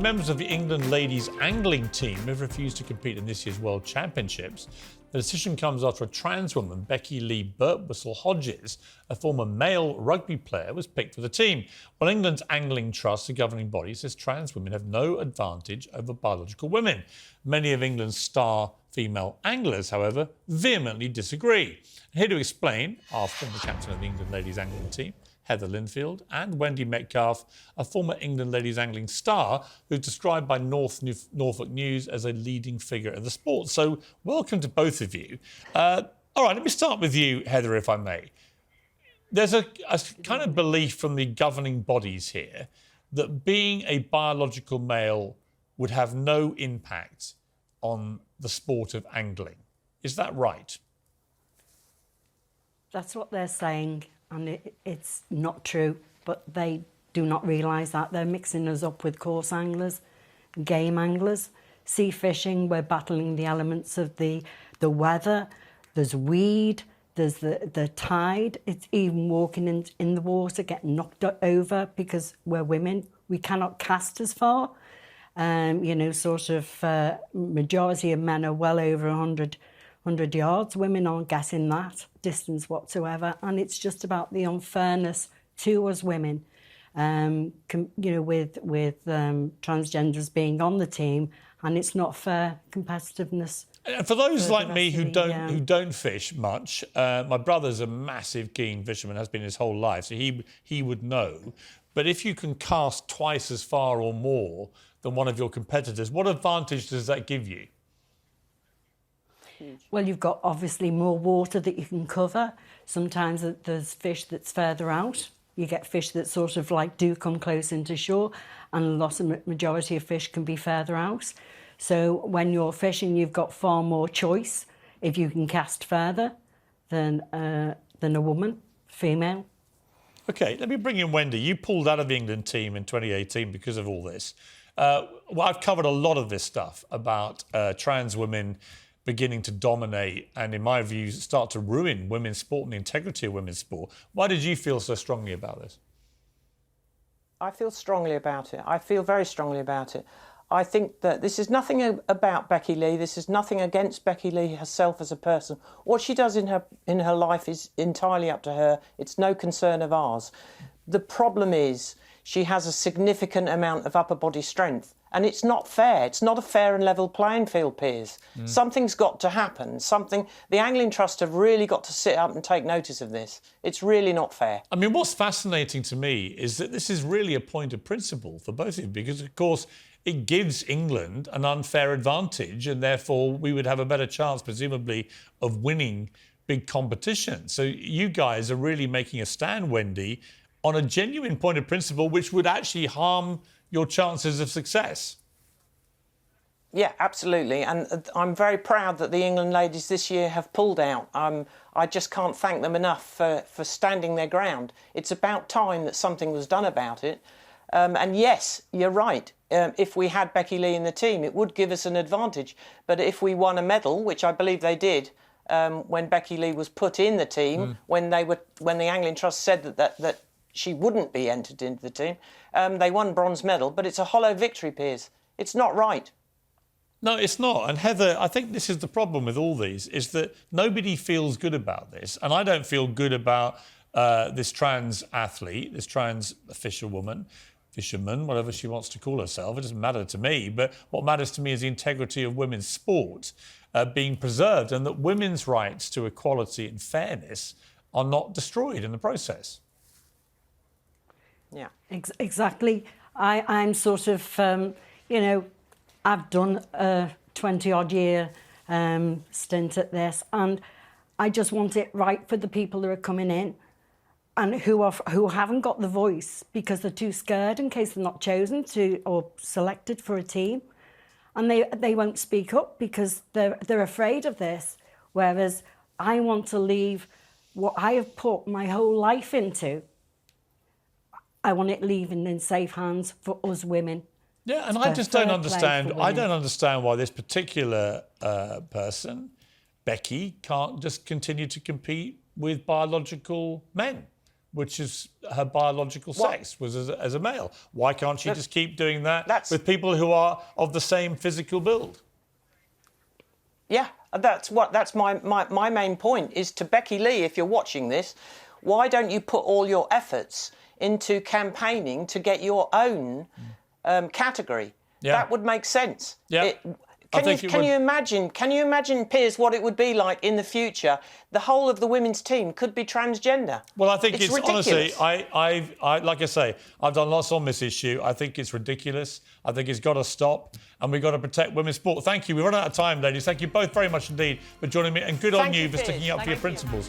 Members of the England ladies angling team have refused to compete in this year's World Championships. The decision comes after a trans woman, Becky Lee Birtwhistle Hodges, a former male rugby player, was picked for the team. Well, England's Angling Trust, the governing body, says trans women have no advantage over biological women. Many of England's star female anglers, however, vehemently disagree. Here to explain are former captain of the England ladies angling team, Heather Lindfield, and Wendy Metcalfe, a former England ladies angling star who's described by Norfolk News as a leading figure in the sport. So welcome to both of you. All right, let me start with you, Heather, if I may. There's a kind of belief from the governing bodies here that being a biological male would have no impact on the sport of angling. Is that right? That's what they're saying. And it's not true, but they do not realise that. They're mixing us up with coarse anglers, game anglers, sea fishing. We're battling the elements of the weather. There's weed, there's the tide. It's even walking in the water, getting knocked over because we're women. We cannot cast as far. Majority of men are well over 100 yards. Women aren't getting that distance whatsoever, and it's just about the unfairness to us women. With transgenders being on the team, and it's not fair competitiveness. And for those like me who don't fish much, my brother's a massive keen fisherman, has been his whole life, so he would know. But if you can cast twice as far or more than one of your competitors, what advantage does that give you? Well, you've got obviously more water that you can cover. Sometimes there's fish that's further out. You get fish that sort of like do come close into shore, and majority of fish can be further out. So when you're fishing, you've got far more choice if you can cast further than a woman, female. OK, let me bring in Wendy. You pulled out of the England team in 2018 because of all this. I've covered a lot of this stuff about trans women beginning to dominate and, in my view, start to ruin women's sport and the integrity of women's sport. Why did you feel so strongly about this? I feel strongly about it. I feel very strongly about it. I think that this is nothing about Becky Lee. This is nothing against Becky Lee herself as a person. What she does in her life is entirely up to her. It's no concern of ours. The problem is she has a significant amount of upper body strength. And it's not fair. It's not a fair and level playing field, Piers. Something's got to happen. The Angling Trust have really got to sit up and take notice of this. It's really not fair. I mean, what's fascinating to me is that this is really a point of principle for both of you, because, of course, it gives England an unfair advantage, and therefore we would have a better chance, presumably, of winning big competitions. So you guys are really making a stand, Wendy, on a genuine point of principle which would actually harm your chances of success. Yeah, absolutely. And I'm very proud that the England ladies this year have pulled out. I just can't thank them enough for standing their ground. It's about time that something was done about it. And yes, you're right. If we had Becky Lee in the team, it would give us an advantage. But if we won a medal, which I believe they did, when Becky Lee was put in the team, when the Angling Trust said that she wouldn't be entered into the team, they won bronze medal, but it's a hollow victory, Piers. It's not right. No, it's not. And Heather, I think this is the problem with all these, is that nobody feels good about this. And I don't feel good about this trans athlete, this trans fisherman, whatever she wants to call herself. It doesn't matter to me. But what matters to me is the integrity of women's sport being preserved, and that women's rights to equality and fairness are not destroyed in the process. Yeah, exactly. I'm sort of, I've done a 20-odd year stint at this, and I just want it right for the people that are coming in and who haven't got the voice because they're too scared in case they're not chosen to or selected for a team, and they won't speak up because they're afraid of this. Whereas I want to leave what I have put my whole life into. I want it leaving in safe hands for us women. Yeah, and I just don't understand. I don't understand why this particular person, Becky, can't just continue to compete with biological men. which is her biological sex, was as a male. Why can't she just keep doing that with people who are of the same physical build? Yeah, that's my main point is to Becky Lee, if you're watching this, why don't you put all your efforts into campaigning to get your own category? Yeah. That would make sense. Yeah. Can you imagine, Piers, what it would be like in the future? The whole of the women's team could be transgender. Well, I think it's ridiculous. Honestly, I like I say, I've done lots on this issue. I think it's ridiculous. I think it's got to stop, and we've got to protect women's sport. Thank you. We've run out of time, ladies. Thank you both very much indeed for joining me, and good on you for sticking up for your principles.